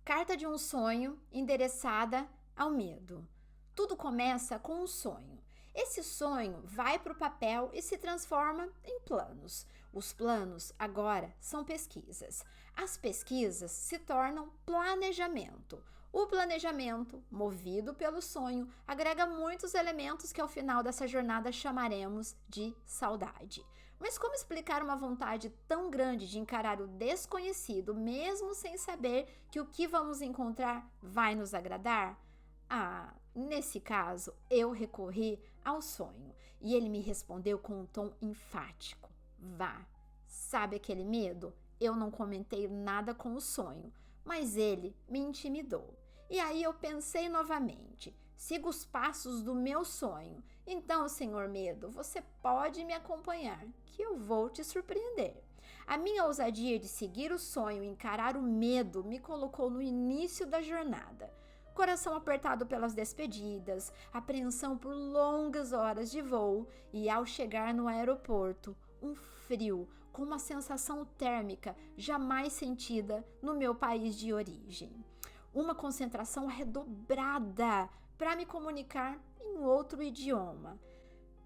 Carta de um sonho endereçada ao medo. Tudo começa com um sonho. Esse sonho vai para o papel e se transforma em planos. Os planos agora são pesquisas. As pesquisas se tornam planejamento. O planejamento, movido pelo sonho, agrega muitos elementos que ao final dessa jornada chamaremos de saudade. Mas como explicar uma vontade tão grande de encarar o desconhecido, mesmo sem saber que o que vamos encontrar vai nos agradar? Nesse caso, eu recorri ao sonho e ele me respondeu com um tom enfático. Vá. Sabe aquele medo? Eu não comentei nada com o sonho, mas ele me intimidou. E aí eu pensei novamente. Siga os passos do meu sonho. Então, senhor medo, você pode me acompanhar, que eu vou te surpreender. A minha ousadia de seguir o sonho e encarar o medo me colocou no início da jornada. Coração apertado pelas despedidas, apreensão por longas horas de voo e, ao chegar no aeroporto, um frio com uma sensação térmica jamais sentida no meu país de origem. Uma concentração redobrada para me comunicar em outro idioma.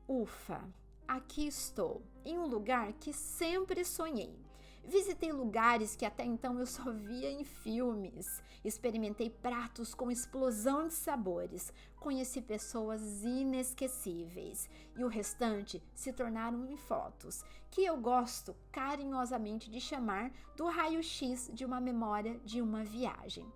Ufa, aqui estou, em um lugar que sempre sonhei. Visitei lugares que até então eu só via em filmes. Experimentei pratos com explosão de sabores. Conheci pessoas inesquecíveis. E o restante se tornaram em fotos, que eu gosto carinhosamente de chamar do raio-x de uma memória de uma viagem.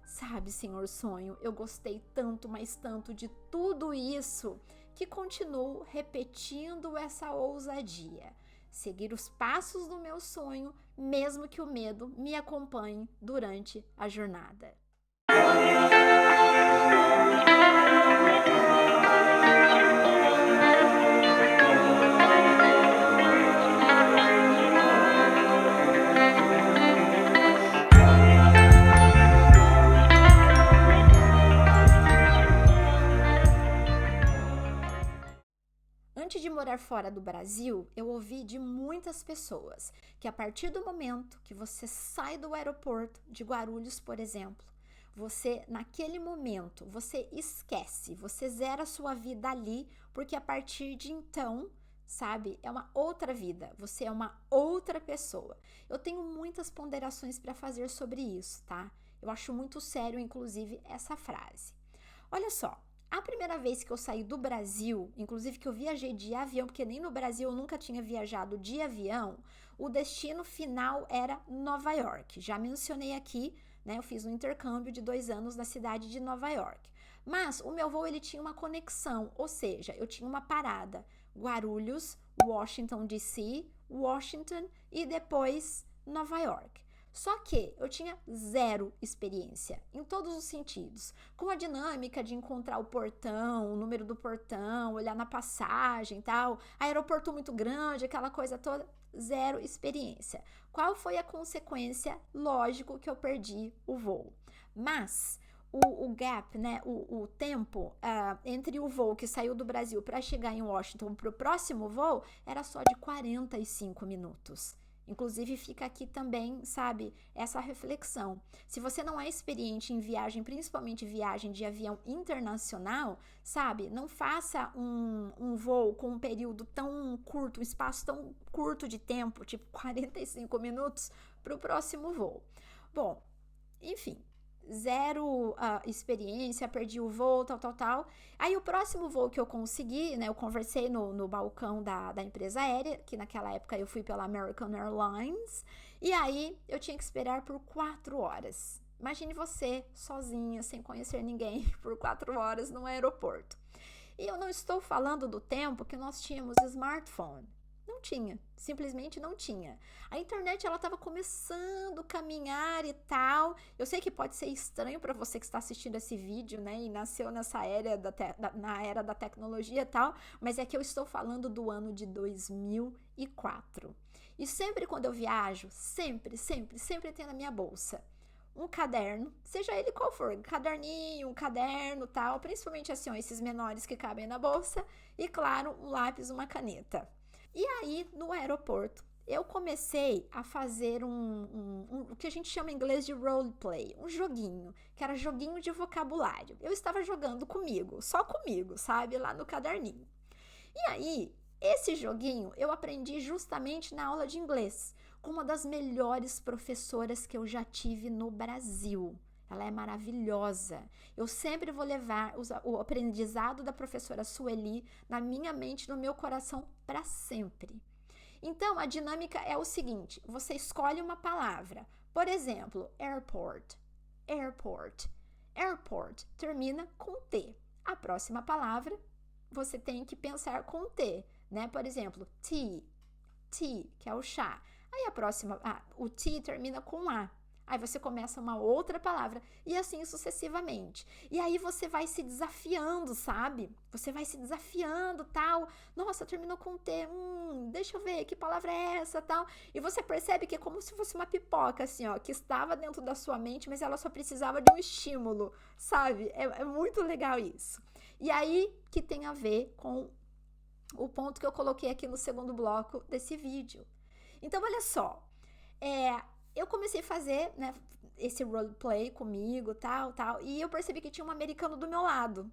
Sabe, senhor sonho, eu gostei tanto, mas tanto de tudo isso, que continuo repetindo essa ousadia. Seguir os passos do meu sonho, mesmo que o medo me acompanhe durante a jornada. Antes de morar fora do Brasil, eu ouvi de muitas pessoas que a partir do momento que você sai do aeroporto de Guarulhos, por exemplo, você, naquele momento, você esquece, você zera a sua vida ali, porque a partir de então, sabe, é uma outra vida, você é uma outra pessoa. Eu tenho muitas ponderações para fazer sobre isso, tá? Eu acho muito sério, inclusive, essa frase. Olha só. A primeira vez que eu saí do Brasil, inclusive que eu viajei de avião, porque nem no Brasil eu nunca tinha viajado de avião, o destino final era Nova York. Já mencionei aqui, né? Eu fiz um intercâmbio de 2 anos na cidade de Nova York. Mas o meu voo ele tinha uma conexão, ou seja, eu tinha uma parada Guarulhos, Washington DC, Washington e depois Nova York. Só que eu tinha zero experiência, em todos os sentidos. Com a dinâmica de encontrar o portão, o número do portão, olhar na passagem e tal, aeroporto muito grande, aquela coisa toda, zero experiência. Qual foi a consequência? Lógico que eu perdi o voo. Mas o gap, né, o tempo entre o voo que saiu do Brasil para chegar em Washington para o próximo voo era só de 45 minutos. Inclusive fica aqui também, sabe, essa reflexão. Se você não é experiente em viagem, principalmente viagem de avião internacional, sabe, não faça um voo com um período tão curto, um espaço tão curto de tempo, tipo 45 minutos, para o próximo voo. Bom, enfim, zero experiência, perdi o voo, tal. Aí o próximo voo que eu consegui, né, eu conversei no balcão da empresa aérea, que naquela época eu fui pela American Airlines, e aí eu tinha que esperar por 4 horas. Imagine você, sozinha, sem conhecer ninguém, por 4 horas no aeroporto. E eu não estou falando do tempo que nós tínhamos smartphone. Não tinha, simplesmente não tinha. A internet ela estava começando a caminhar e tal. Eu sei que pode ser estranho para você que está assistindo esse vídeo, né? E nasceu nessa era na era da tecnologia e tal, mas é que eu estou falando do ano de 2004. E sempre quando eu viajo, sempre tem na minha bolsa um caderno, seja ele qual for, um caderninho, um caderno, tal, principalmente assim, ó, esses menores que cabem na bolsa, e claro, um lápis, uma caneta. E aí, no aeroporto, eu comecei a fazer o que a gente chama em inglês de roleplay, um joguinho, que era joguinho de vocabulário. Eu estava jogando comigo, só comigo, sabe, lá no caderninho. E aí, esse joguinho eu aprendi justamente na aula de inglês, com uma das melhores professoras que eu já tive no Brasil. Ela é maravilhosa. Eu sempre vou levar o aprendizado da professora Sueli na minha mente, no meu coração, para sempre. Então, a dinâmica é o seguinte: você escolhe uma palavra. Por exemplo, airport. Airport. Airport termina com T. A próxima palavra você tem que pensar com T, né? Por exemplo, tea. Tea, que é o chá. Aí a próxima, o T termina com A. Aí você começa uma outra palavra e assim sucessivamente. E aí você vai se desafiando, sabe? Você vai se desafiando, tal. Nossa, terminou com T. Deixa eu ver, que palavra é essa, tal. E você percebe que é como se fosse uma pipoca, assim, ó, que estava dentro da sua mente, mas ela só precisava de um estímulo, sabe? É muito legal isso. E aí que tem a ver com o ponto que eu coloquei aqui no segundo bloco desse vídeo. Então, olha só. Eu comecei a fazer, né, esse roleplay comigo, tal, e eu percebi que tinha um americano do meu lado.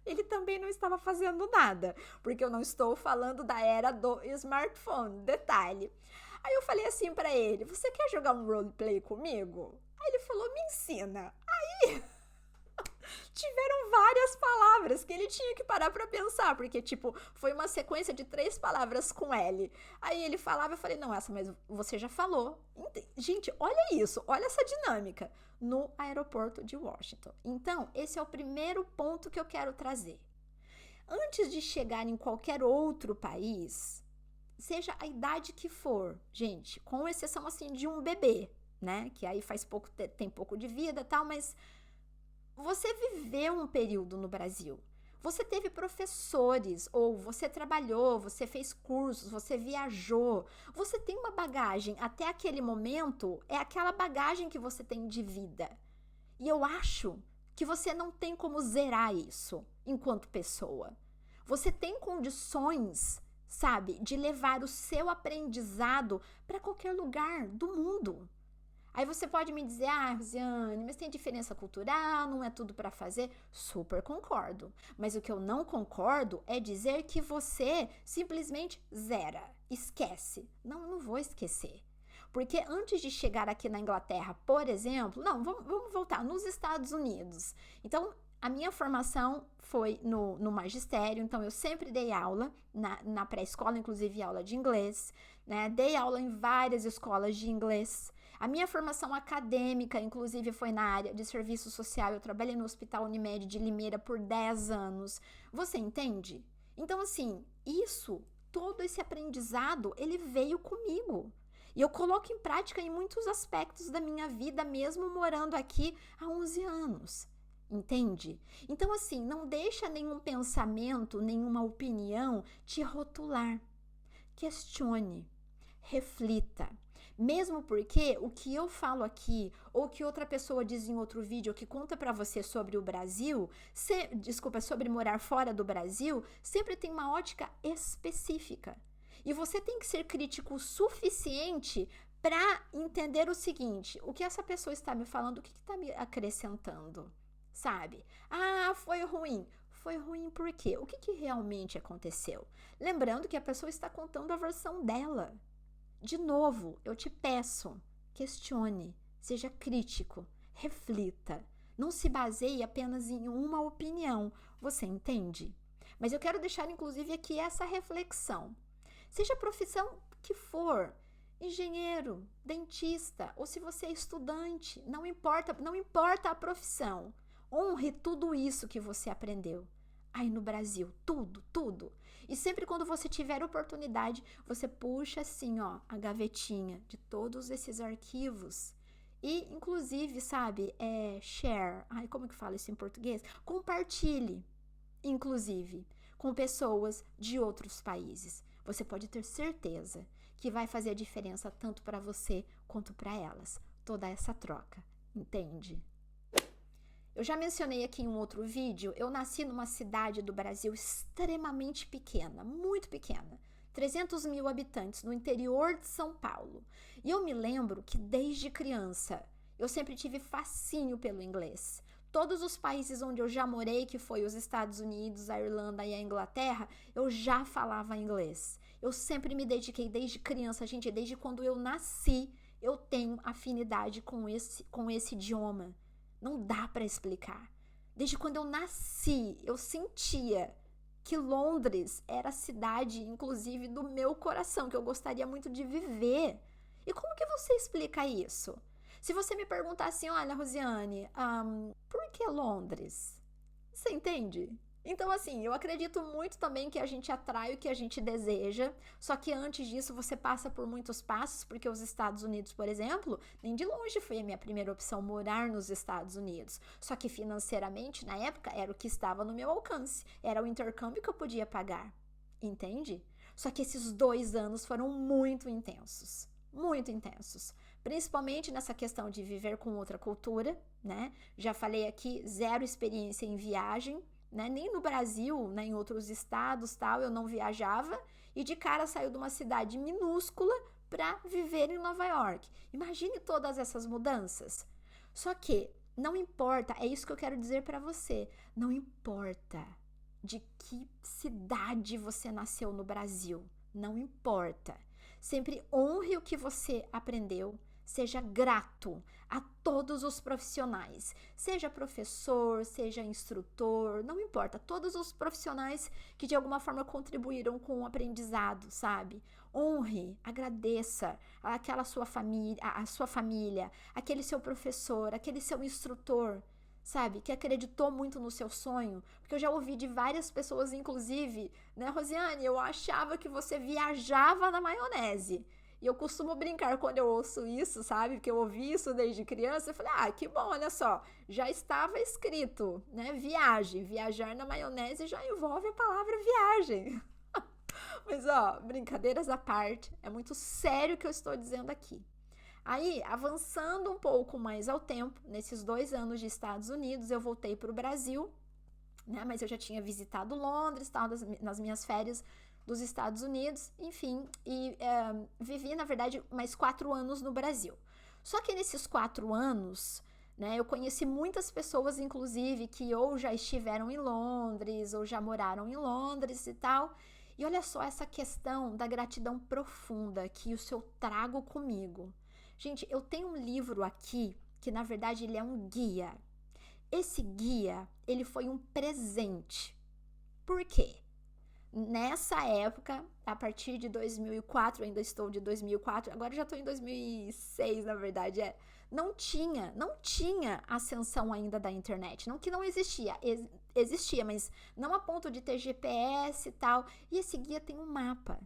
Ele também não estava fazendo nada, porque eu não estou falando da era do smartphone, detalhe. Aí eu falei assim pra ele: você quer jogar um roleplay comigo? Aí ele falou: me ensina. Aí tiveram várias palavras que ele tinha que parar pra pensar, porque, tipo, foi uma sequência de 3 palavras com L. Aí ele falava, eu falei, não, essa, mas você já falou. Gente, olha isso, olha essa dinâmica no aeroporto de Washington. Então, esse é o primeiro ponto que eu quero trazer. Antes de chegar em qualquer outro país, seja a idade que for, gente, com exceção, assim, de um bebê, né, que aí tem pouco de vida e tal, mas você viveu um período no Brasil, você teve professores, ou você trabalhou, você fez cursos, você viajou, você tem uma bagagem, até aquele momento, é aquela bagagem que você tem de vida. E eu acho que você não tem como zerar isso enquanto pessoa. Você tem condições, sabe, de levar o seu aprendizado para qualquer lugar do mundo. Aí você pode me dizer, Rosiane, mas tem diferença cultural, não é tudo para fazer? Super concordo. Mas o que eu não concordo é dizer que você simplesmente zera, esquece. Não vou esquecer. Porque antes de chegar aqui na Inglaterra, por exemplo, vamos voltar, nos Estados Unidos. Então, a minha formação foi no magistério, então eu sempre dei aula na pré-escola, inclusive aula de inglês, né? Dei aula em várias escolas de inglês. A minha formação acadêmica, inclusive, foi na área de serviço social. Eu trabalhei no Hospital Unimed de Limeira por 10 anos. Você entende? Então, assim, todo esse aprendizado, ele veio comigo. E eu coloco em prática em muitos aspectos da minha vida, mesmo morando aqui há 11 anos. Entende? Então, assim, não deixa nenhum pensamento, nenhuma opinião te rotular. Questione, reflita. Mesmo porque o que eu falo aqui, ou que outra pessoa diz em outro vídeo, ou que conta pra você sobre o Brasil, sobre morar fora do Brasil, sempre tem uma ótica específica. E você tem que ser crítico o suficiente para entender o seguinte: o que essa pessoa está me falando, o que está me acrescentando, sabe? Foi ruim. Foi ruim por quê? O que realmente aconteceu? Lembrando que a pessoa está contando a versão dela. De novo, eu te peço, questione, seja crítico, reflita. Não se baseie apenas em uma opinião, você entende? Mas eu quero deixar, inclusive, aqui essa reflexão. Seja a profissão que for, engenheiro, dentista, ou se você é estudante, não importa a profissão. Honre tudo isso que você aprendeu. Aí no Brasil, tudo. E sempre quando você tiver oportunidade, você puxa assim, ó, a gavetinha de todos esses arquivos. E, inclusive, sabe, share. Como que fala isso em português? Compartilhe, inclusive, com pessoas de outros países. Você pode ter certeza que vai fazer a diferença tanto para você quanto para elas. Toda essa troca, entende? Eu já mencionei aqui em um outro vídeo, eu nasci numa cidade do Brasil extremamente pequena, muito pequena, 300 mil habitantes no interior de São Paulo. E eu me lembro que desde criança eu sempre tive fascínio pelo inglês. Todos os países onde eu já morei, que foi os Estados Unidos, a Irlanda e a Inglaterra, eu já falava inglês. Eu sempre me dediquei desde criança, gente, desde quando eu nasci, eu tenho afinidade com esse idioma. Não dá para explicar. Desde quando eu nasci, eu sentia que Londres era a cidade, inclusive, do meu coração, que eu gostaria muito de viver. E como que você explica isso? Se você me perguntar assim, olha, Rosiane, por que Londres? Você entende? Então, assim, eu acredito muito também que a gente atrai o que a gente deseja, só que antes disso você passa por muitos passos, porque os Estados Unidos, por exemplo, nem de longe foi a minha primeira opção morar nos Estados Unidos. Só que financeiramente, na época, era o que estava no meu alcance, era o intercâmbio que eu podia pagar, entende? Só que esses 2 anos foram muito intensos, principalmente nessa questão de viver com outra cultura, né? Já falei aqui, 0 experiência em viagem, né? Nem no Brasil, né? Em outros estados, tal, eu não viajava e de cara saiu de uma cidade minúscula para viver em Nova York. Imagine todas essas mudanças. Só que não importa, é isso que eu quero dizer para você, não importa de que cidade você nasceu no Brasil, não importa. Sempre honre o que você aprendeu, seja grato a todos os profissionais, seja professor, seja instrutor, não importa, todos os profissionais que de alguma forma contribuíram com o aprendizado, sabe? Honre, agradeça aquela sua família, a sua família, aquele seu professor, aquele seu instrutor, sabe? Que acreditou muito no seu sonho, porque eu já ouvi de várias pessoas, inclusive, né, Rosiane, eu achava que você viajava na maionese. E eu costumo brincar quando eu ouço isso, sabe? Porque eu ouvi isso desde criança. Eu falei, que bom, olha só. Já estava escrito, né? Viagem. Viajar na maionese já envolve a palavra viagem. Mas, brincadeiras à parte. É muito sério o que eu estou dizendo aqui. Aí, avançando um pouco mais ao tempo, nesses 2 anos de Estados Unidos, eu voltei para o Brasil, né? Mas eu já tinha visitado Londres, tal, nas minhas férias dos Estados Unidos, enfim, e vivi, na verdade, mais 4 anos no Brasil. Só que nesses 4 anos, né, eu conheci muitas pessoas, inclusive, que ou já estiveram em Londres, ou já moraram em Londres e tal. E olha só essa questão da gratidão profunda que eu trago comigo. Gente, eu tenho um livro aqui, que na verdade ele é um guia. Esse guia, ele foi um presente. Por quê? Nessa época, a partir de 2004, ainda estou de 2004, agora já estou em 2006, na verdade, não tinha ascensão ainda da internet, não que não existia, existia, mas não a ponto de ter GPS e tal, e esse guia tem um mapa.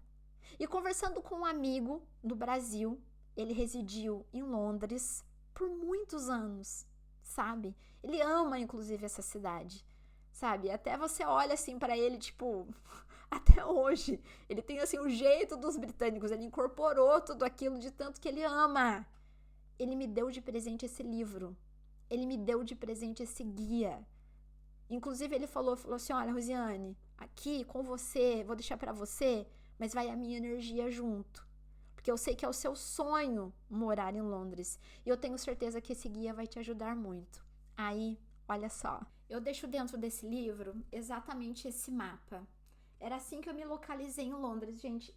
E conversando com um amigo do Brasil, ele residiu em Londres por muitos anos, sabe? Ele ama, inclusive, essa cidade, sabe? Até você olha assim para ele, tipo... Até hoje, ele tem assim o jeito dos britânicos, ele incorporou tudo aquilo de tanto que ele ama. Ele me deu de presente esse livro, ele me deu de presente esse guia. Inclusive ele falou assim, olha, Rosiane, aqui com você, vou deixar para você, mas vai a minha energia junto. Porque eu sei que é o seu sonho morar em Londres. E eu tenho certeza que esse guia vai te ajudar muito. Aí, olha só, eu deixo dentro desse livro exatamente esse mapa. Era assim que eu me localizei em Londres, gente.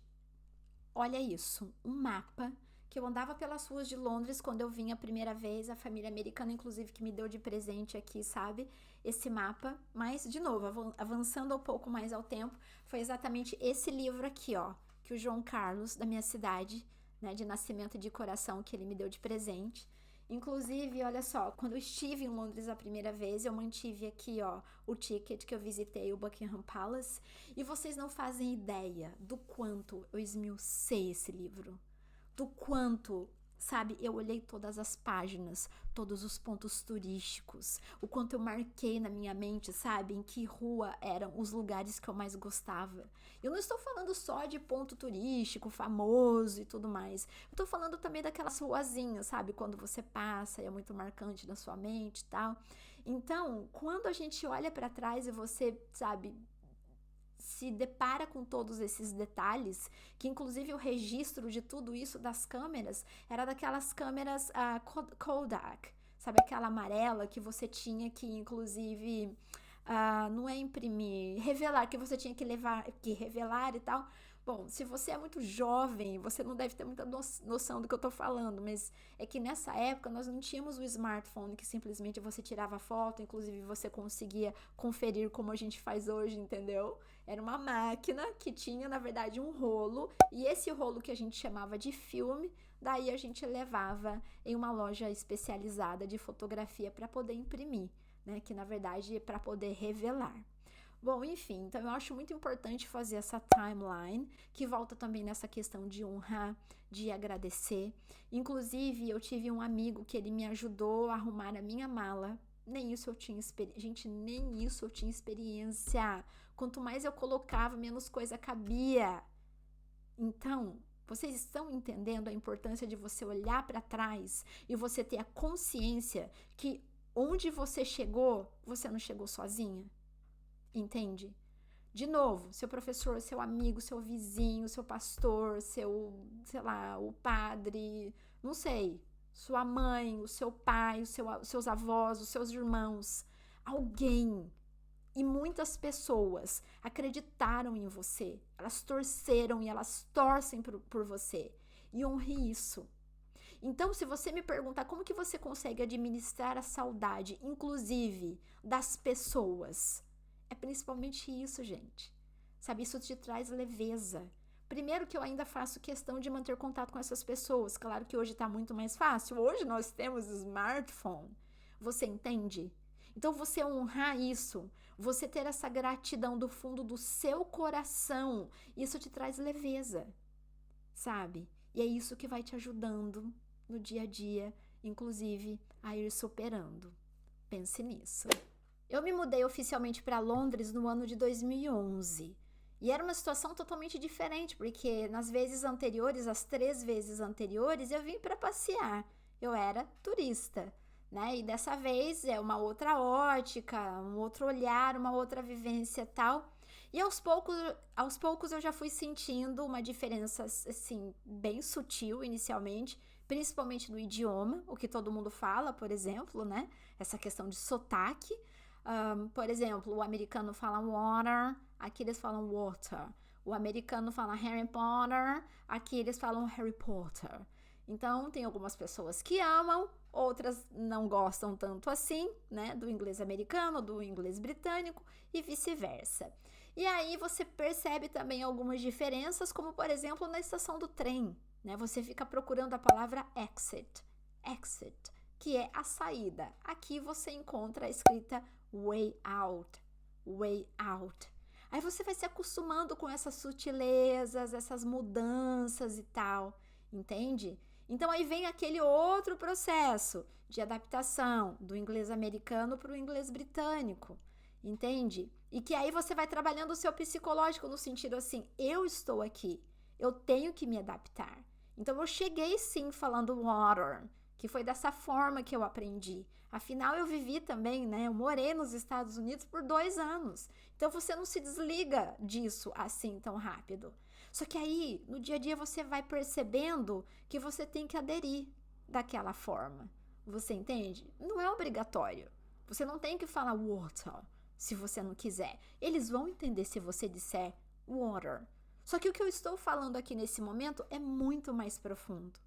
Olha isso, um mapa que eu andava pelas ruas de Londres quando eu vim a primeira vez, a família americana, inclusive, que me deu de presente aqui, sabe? Esse mapa. Mas, de novo, avançando um pouco mais ao tempo, foi exatamente esse livro aqui, que o João Carlos, da minha cidade, né, de nascimento e de coração, que ele me deu de presente. Inclusive, olha só, quando eu estive em Londres a primeira vez, eu mantive aqui, o ticket que eu visitei o Buckingham Palace, e vocês não fazem ideia do quanto eu esmiucei esse livro, do quanto, sabe, eu olhei todas as páginas, todos os pontos turísticos, o quanto eu marquei na minha mente, sabe, em que rua eram os lugares que eu mais gostava. Eu não estou falando só de ponto turístico famoso e tudo mais, eu estou falando também daquelas ruazinhas, sabe, quando você passa e é muito marcante na sua mente e tal. Então, quando a gente olha para trás e você, sabe, se depara com todos esses detalhes, que inclusive o registro de tudo isso das câmeras era daquelas câmeras Kodak, sabe, aquela amarela que você tinha que inclusive não é imprimir, revelar, que você tinha que revelar e tal. Bom, se você é muito jovem, você não deve ter muita noção do que eu tô falando, mas é que nessa época nós não tínhamos o smartphone que simplesmente você tirava foto, inclusive você conseguia conferir como a gente faz hoje, entendeu? Era uma máquina que tinha, na verdade, um rolo, e esse rolo que a gente chamava de filme, daí a gente levava em uma loja especializada de fotografia para poder imprimir, né? Que na verdade é para poder revelar. Bom, enfim, então eu acho muito importante fazer essa timeline, que volta também nessa questão de honrar, de agradecer. Inclusive, eu tive um amigo que ele me ajudou a arrumar a minha mala. Nem isso eu tinha experiência. Gente, nem isso eu tinha experiência. Quanto mais eu colocava, menos coisa cabia. Então, vocês estão entendendo a importância de você olhar para trás e você ter a consciência que onde você chegou, você não chegou sozinha? Entende? De novo, seu professor, seu amigo, seu vizinho, seu pastor, seu, sei lá, o padre, não sei, sua mãe, o seu pai, os seus avós, os seus irmãos, alguém e muitas pessoas acreditaram em você, elas torceram e elas torcem por você, e honre isso. Então, se você me perguntar como que você consegue administrar a saudade, inclusive das pessoas, é principalmente isso, gente. Sabe, isso te traz leveza. Primeiro que eu ainda faço questão de manter contato com essas pessoas. Claro que hoje tá muito mais fácil. Hoje nós temos smartphone. Você entende? Então, você honrar isso, você ter essa gratidão do fundo do seu coração, isso te traz leveza, sabe? E é isso que vai te ajudando no dia a dia, inclusive, a ir superando. Pense nisso. Eu me mudei oficialmente para Londres no ano de 2011. E era uma situação totalmente diferente, porque nas vezes anteriores, as 3 vezes anteriores, eu vim para passear. Eu era turista, né? E dessa vez é uma outra ótica, um outro olhar, uma outra vivência tal. E aos poucos eu já fui sentindo uma diferença, assim, bem sutil inicialmente, principalmente no idioma, o que todo mundo fala, por exemplo, né? Essa questão de sotaque. Por exemplo, o americano fala water, aqui eles falam water. O americano fala Harry Potter, aqui eles falam Harry Potter. Então, tem algumas pessoas que amam, outras não gostam tanto assim, né? Do inglês americano, do inglês britânico e vice-versa. E aí você percebe também algumas diferenças, como por exemplo na estação do trem, né? Você fica procurando a palavra exit, que é a saída. Aqui você encontra a escrita way out. Aí você vai se acostumando com essas sutilezas, essas mudanças e tal, entende? Então aí vem aquele outro processo de adaptação do inglês americano para o inglês britânico, entende? E que aí você vai trabalhando o seu psicológico no sentido assim, eu estou aqui, eu tenho que me adaptar. Então eu cheguei sim falando water, que foi dessa forma que eu aprendi. Afinal, eu vivi também, né? Eu morei nos Estados Unidos por 2 anos. Então, você não se desliga disso assim tão rápido. Só que aí, no dia a dia, você vai percebendo que você tem que aderir daquela forma. Você entende? Não é obrigatório. Você não tem que falar water se você não quiser. Eles vão entender se você disser water. Só que o que eu estou falando aqui nesse momento é muito mais profundo.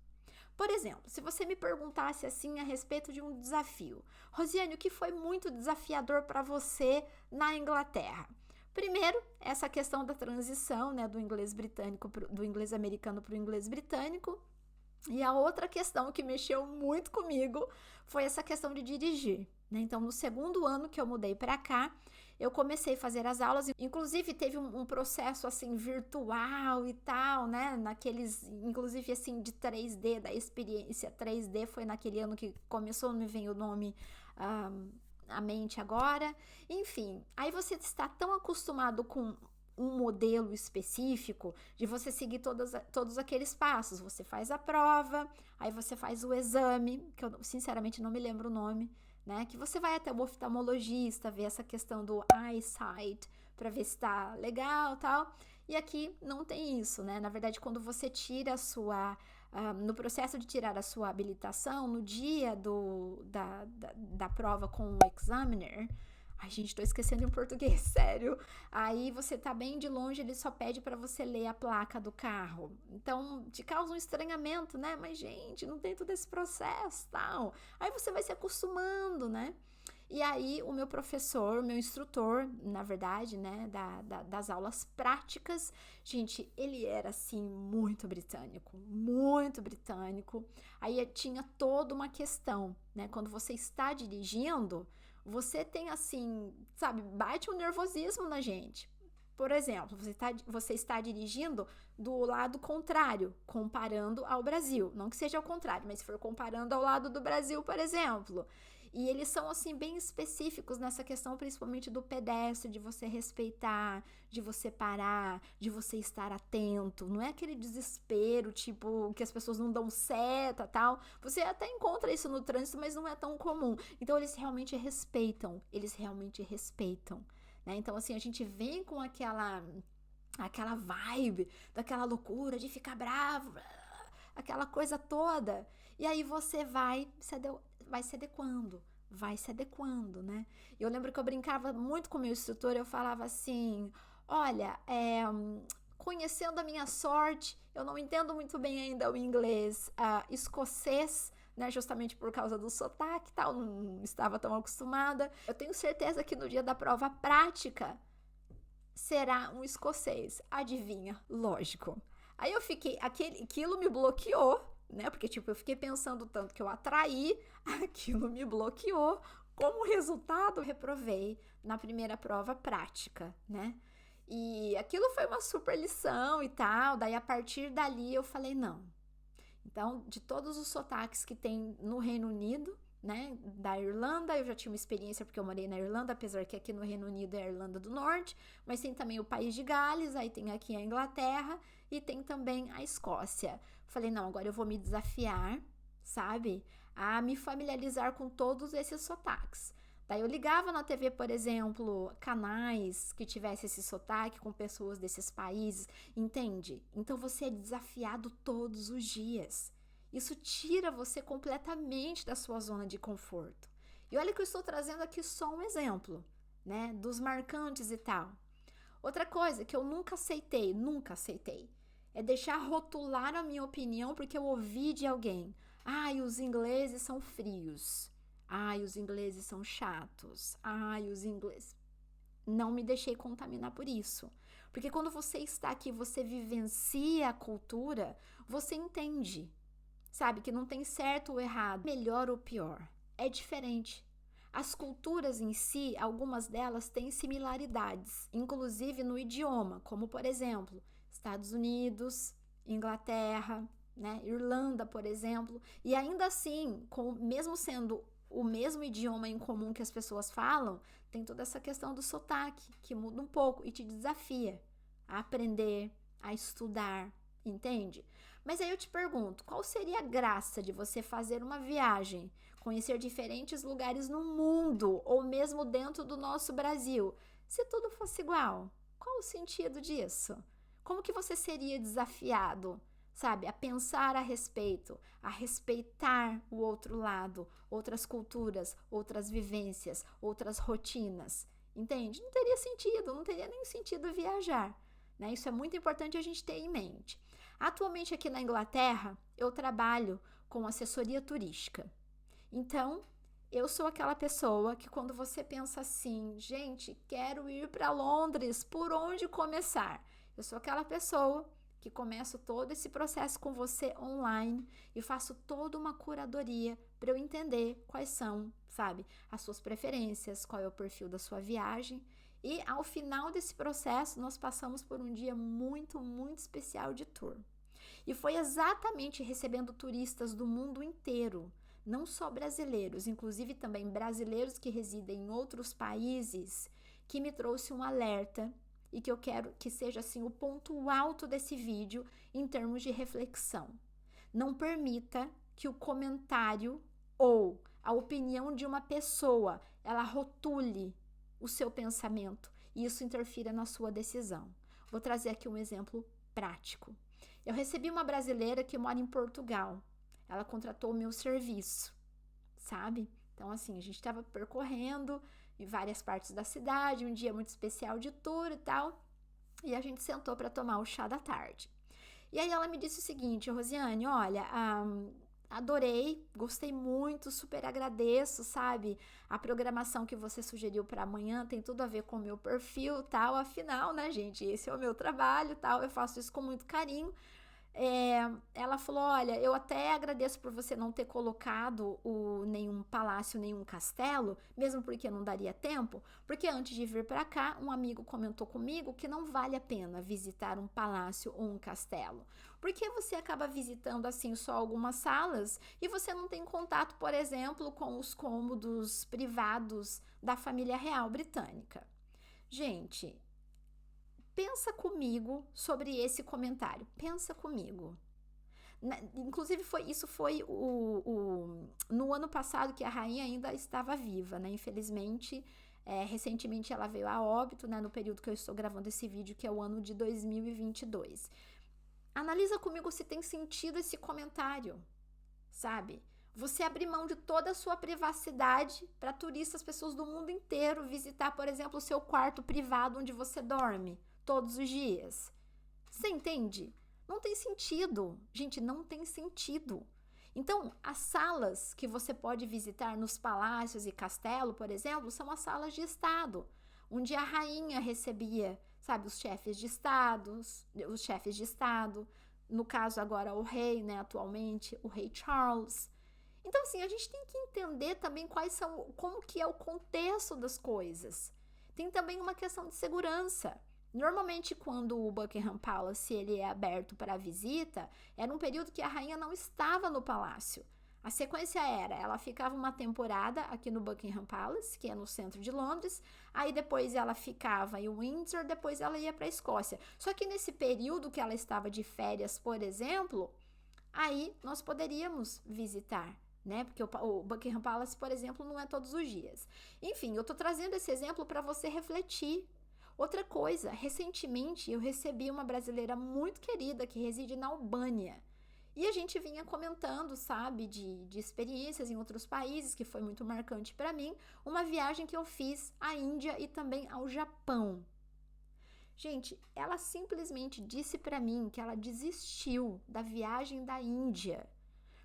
Por exemplo, se você me perguntasse assim a respeito de um desafio, Rosiane, o que foi muito desafiador para você na Inglaterra? Primeiro, essa questão da transição, né, do inglês britânico, do inglês americano para o inglês britânico. E a outra questão que mexeu muito comigo foi essa questão de dirigir, né? Então, no 2º ano que eu mudei para cá, eu comecei a fazer as aulas, inclusive teve um processo assim virtual e tal, né? Naqueles, inclusive assim de 3D, da experiência 3D, foi naquele ano que começou, não me vem o nome à mente agora. Enfim, aí você está tão acostumado com um modelo específico de você seguir todos aqueles passos. Você faz a prova, aí você faz o exame, que eu sinceramente não me lembro o nome, né? Que você vai até o oftalmologista, ver essa questão do eyesight, para ver se tá legal, tal. E aqui não tem isso, né? Na verdade, quando você tira a sua no processo de tirar a sua habilitação, no dia da prova com o examiner, ai, gente, tô esquecendo em português, sério. Aí você tá bem de longe, ele só pede para você ler a placa do carro. Então, te causa um estranhamento, né? Mas, gente, não tem todo esse processo, tal. Aí você vai se acostumando, né? E aí, o meu professor, meu instrutor, na verdade, né, das aulas práticas, gente, ele era, assim, muito britânico, muito britânico. Aí tinha toda uma questão, né, quando você está dirigindo, você tem, assim, sabe, bate um nervosismo na gente. Por exemplo, você está dirigindo do lado contrário, comparando ao Brasil. Não que seja ao contrário, mas se for comparando ao lado do Brasil, por exemplo. E eles são, assim, bem específicos nessa questão, principalmente do pedestre, de você respeitar, de você parar, de você estar atento. Não é aquele desespero, tipo, que as pessoas não dão seta, tal. Você até encontra isso no trânsito, mas não é tão comum. Então, eles realmente respeitam, né? Então, assim, a gente vem com aquela vibe, daquela loucura de ficar bravo, aquela coisa toda. E aí você vai se adequando, né? Eu lembro que eu brincava muito com o meu instrutor, eu falava assim, olha, conhecendo a minha sorte, eu não entendo muito bem ainda o inglês escocês, né, justamente por causa do sotaque e tal, não estava tão acostumada. Eu tenho certeza que no dia da prova prática será um escocês. Adivinha? Lógico. Aí eu fiquei, aquilo me bloqueou, né? Porque, tipo, eu fiquei pensando tanto que eu atraí, aquilo me bloqueou. Como resultado, eu reprovei na primeira prova prática, né? E aquilo foi uma super lição e tal. Daí, a partir dali, eu falei, não. Então, de todos os sotaques que tem no Reino Unido, né, da Irlanda, eu já tinha uma experiência porque eu morei na Irlanda, apesar que aqui no Reino Unido é a Irlanda do Norte, mas tem também o País de Gales, aí tem aqui a Inglaterra e tem também a Escócia. Falei, não, agora eu vou me desafiar, sabe, a me familiarizar com todos esses sotaques. Daí eu ligava na TV, por exemplo, canais que tivesse esse sotaque com pessoas desses países, entende? Então você é desafiado todos os dias. Isso tira você completamente da sua zona de conforto. E olha que eu estou trazendo aqui só um exemplo, né, dos marcantes e tal. Outra coisa que eu nunca aceitei, é deixar rotular a minha opinião porque eu ouvi de alguém. Ai, os ingleses são frios. Ai, os ingleses são chatos. Ai, os ingleses... Não me deixei contaminar por isso. Porque quando você está aqui, você vivencia a cultura, você entende, sabe, que não tem certo ou errado, melhor ou pior. É diferente. As culturas em si, algumas delas têm similaridades, inclusive no idioma, como por exemplo, Estados Unidos, Inglaterra, né, Irlanda, por exemplo, e ainda assim, mesmo sendo o mesmo idioma em comum que as pessoas falam, tem toda essa questão do sotaque, que muda um pouco e te desafia a aprender, a estudar, entende? Mas aí eu te pergunto, qual seria a graça de você fazer uma viagem, conhecer diferentes lugares no mundo, ou mesmo dentro do nosso Brasil, se tudo fosse igual? Qual o sentido disso? Como que você seria desafiado, sabe, a pensar a respeito, a respeitar o outro lado, outras culturas, outras vivências, outras rotinas, entende? Não teria sentido, não teria nem sentido viajar, né? Isso é muito importante a gente ter em mente. Atualmente aqui na Inglaterra, eu trabalho com assessoria turística. Então, eu sou aquela pessoa que quando você pensa assim, gente, quero ir para Londres, por onde começar? Eu sou aquela pessoa que começo todo esse processo com você online e faço toda uma curadoria para eu entender quais são, sabe, as suas preferências, qual é o perfil da sua viagem. E ao final desse processo, nós passamos por um dia muito, muito especial de tour. E foi exatamente recebendo turistas do mundo inteiro, não só brasileiros, inclusive também brasileiros que residem em outros países, que me trouxe um alerta e que eu quero que seja assim o ponto alto desse vídeo em termos de reflexão. Não permita que o comentário ou a opinião de uma pessoa, ela rotule o seu pensamento e isso interfira na sua decisão. Vou trazer aqui um exemplo prático. Eu recebi uma brasileira que mora em Portugal. Ela contratou o meu serviço, sabe? Então, assim, a gente estava percorrendo em várias partes da cidade, um dia muito especial de tour e tal, e a gente sentou para tomar o chá da tarde. E aí ela me disse o seguinte: Rosiane, olha, adorei, gostei muito, super agradeço, sabe? A programação que você sugeriu para amanhã tem tudo a ver com o meu perfil, tal. Afinal, né, gente, esse é o meu trabalho, tal. Eu faço isso com muito carinho. Ela falou: olha, eu até agradeço por você não ter colocado nenhum palácio, nenhum castelo, mesmo porque não daria tempo, porque antes de vir para cá, um amigo comentou comigo que não vale a pena visitar um palácio ou um castelo, porque você acaba visitando assim só algumas salas e você não tem contato, por exemplo, com os cômodos privados da família real britânica. Gente, pensa comigo sobre esse comentário. Pensa comigo. Inclusive, isso foi no ano passado que a rainha ainda estava viva, né? Infelizmente, recentemente ela veio a óbito, né? No período que eu estou gravando esse vídeo, que é o ano de 2022. Analisa comigo se tem sentido esse comentário, sabe? Você abrir mão de toda a sua privacidade para turistas, pessoas do mundo inteiro visitar, por exemplo, o seu quarto privado onde você dorme todos os dias. Você entende? Não tem sentido. Gente, não tem sentido. Então, as salas que você pode visitar nos palácios e castelo, por exemplo, são as salas de estado, onde a rainha recebia, sabe, os chefes de estado, no caso agora o rei, né, atualmente, o rei Charles. Então, assim, a gente tem que entender também como que é o contexto das coisas. Tem também uma questão de segurança. Normalmente, quando o Buckingham Palace ele é aberto para visita, era um período que a rainha não estava no palácio. A sequência era, ela ficava uma temporada aqui no Buckingham Palace, que é no centro de Londres, aí depois ela ficava em Windsor, depois ela ia para a Escócia. Só que nesse período que ela estava de férias, por exemplo, aí nós poderíamos visitar, né? Porque o Buckingham Palace, por exemplo, não é todos os dias. Enfim, eu estou trazendo esse exemplo para você refletir. Outra coisa, recentemente eu recebi uma brasileira muito querida que reside na Albânia. E a gente vinha comentando, sabe, de experiências em outros países, que foi muito marcante para mim, uma viagem que eu fiz à Índia e também ao Japão. Gente, ela simplesmente disse para mim que ela desistiu da viagem da Índia,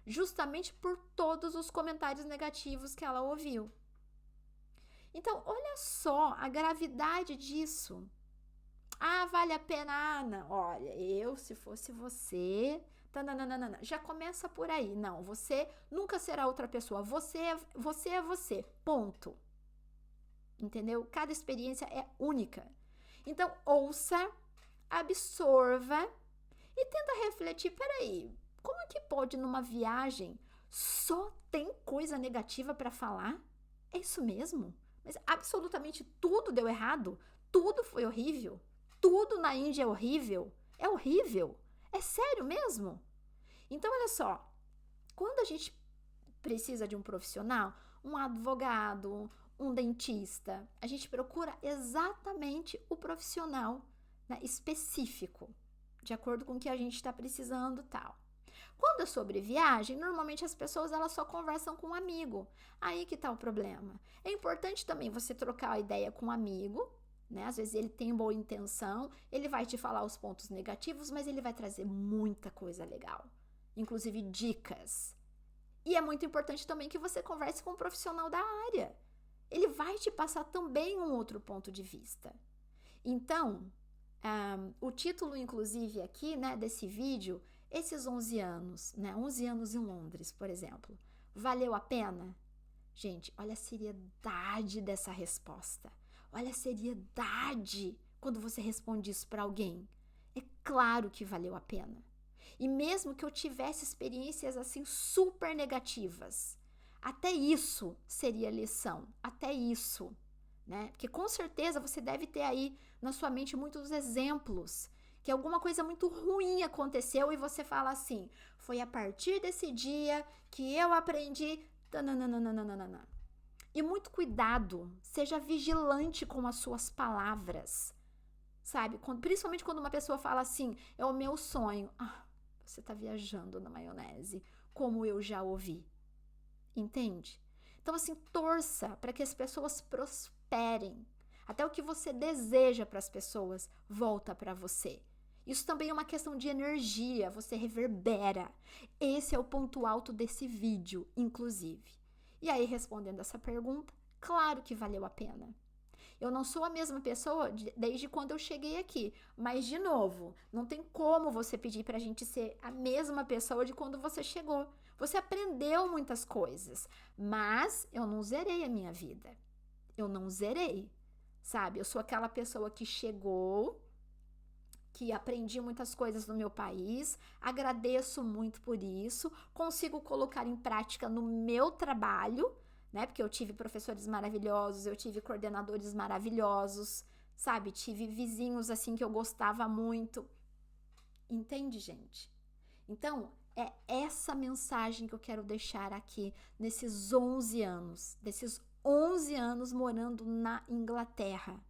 justamente por todos os comentários negativos que ela ouviu. Então, olha só a gravidade disso. Ah, vale a pena? Ah, não. Olha, se fosse você... Já começa por aí. Não, você nunca será outra pessoa. Você é você. Ponto. Entendeu? Cada experiência é única. Então, ouça, absorva e tenta refletir. Peraí, como é que pode numa viagem só tem coisa negativa para falar? É isso mesmo? Mas absolutamente tudo deu errado? Tudo foi horrível? Tudo na Índia é horrível? É horrível? É sério mesmo? Então, olha só, quando a gente precisa de um profissional, um advogado, um dentista, a gente procura exatamente o profissional, né, específico, de acordo com o que a gente está precisando, tal. Quando é sobre viagem, normalmente as pessoas elas só conversam com um amigo. Aí que tá o problema. É importante também você trocar a ideia com um amigo, né? Às vezes ele tem boa intenção, ele vai te falar os pontos negativos, mas ele vai trazer muita coisa legal, inclusive dicas. E é muito importante também que você converse com um profissional da área. Ele vai te passar também um outro ponto de vista. Então, o título, inclusive, aqui, né, desse vídeo, esses 11 anos, né, 11 anos em Londres, por exemplo, valeu a pena? Gente, olha a seriedade dessa resposta. Olha a seriedade quando você responde isso para alguém. É claro que valeu a pena. E mesmo que eu tivesse experiências assim super negativas, até isso seria lição, até isso, né? Porque com certeza você deve ter aí na sua mente muitos exemplos que alguma coisa muito ruim aconteceu e você fala assim, foi a partir desse dia que eu aprendi... E muito cuidado, seja vigilante com as suas palavras, sabe? Principalmente quando uma pessoa fala assim, é o meu sonho. Ah, você tá viajando na maionese, como eu já ouvi. Entende? Então, assim, torça para que as pessoas prosperem. Até o que você deseja para as pessoas volta para você. Isso também é uma questão de energia, você reverbera. Esse é o ponto alto desse vídeo, inclusive. E aí, respondendo essa pergunta, claro que valeu a pena. Eu não sou a mesma pessoa desde quando eu cheguei aqui. Mas, de novo, não tem como você pedir para a gente ser a mesma pessoa de quando você chegou. Você aprendeu muitas coisas, mas eu não zerei a minha vida. Eu não zerei, sabe? Eu sou aquela pessoa que chegou, que aprendi muitas coisas no meu país, agradeço muito por isso, consigo colocar em prática no meu trabalho, né? Porque eu tive professores maravilhosos, eu tive coordenadores maravilhosos, sabe? Tive vizinhos assim que eu gostava muito. Entende, gente? Então, é essa mensagem que eu quero deixar aqui nesses 11 anos, desses 11 anos morando na Inglaterra.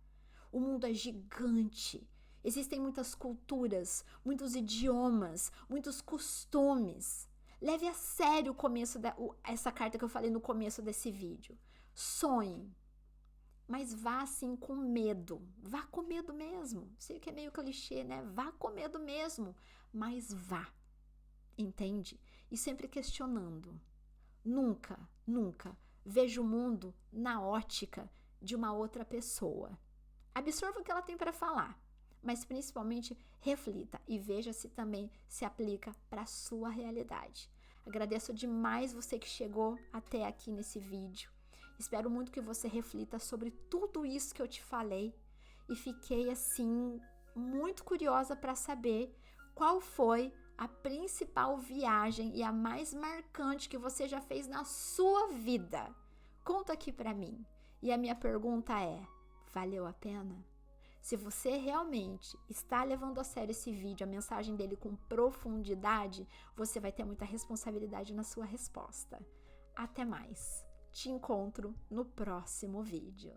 O mundo é gigante. Existem muitas culturas, muitos idiomas, muitos costumes. Leve a sério essa carta que eu falei no começo desse vídeo. Sonhe, mas vá assim com medo. Vá com medo mesmo. Sei que é meio clichê, né? Vá com medo mesmo, mas vá. Entende? E sempre questionando. Nunca, nunca veja o mundo na ótica de uma outra pessoa. Absorva o que ela tem para falar, mas principalmente reflita e veja se também se aplica para a sua realidade. Agradeço demais você que chegou até aqui nesse vídeo. Espero muito que você reflita sobre tudo isso que eu te falei e fiquei assim muito curiosa para saber qual foi a principal viagem e a mais marcante que você já fez na sua vida. Conta aqui para mim. E a minha pergunta é: valeu a pena? Se você realmente está levando a sério esse vídeo, a mensagem dele com profundidade, você vai ter muita responsabilidade na sua resposta. Até mais. Te encontro no próximo vídeo.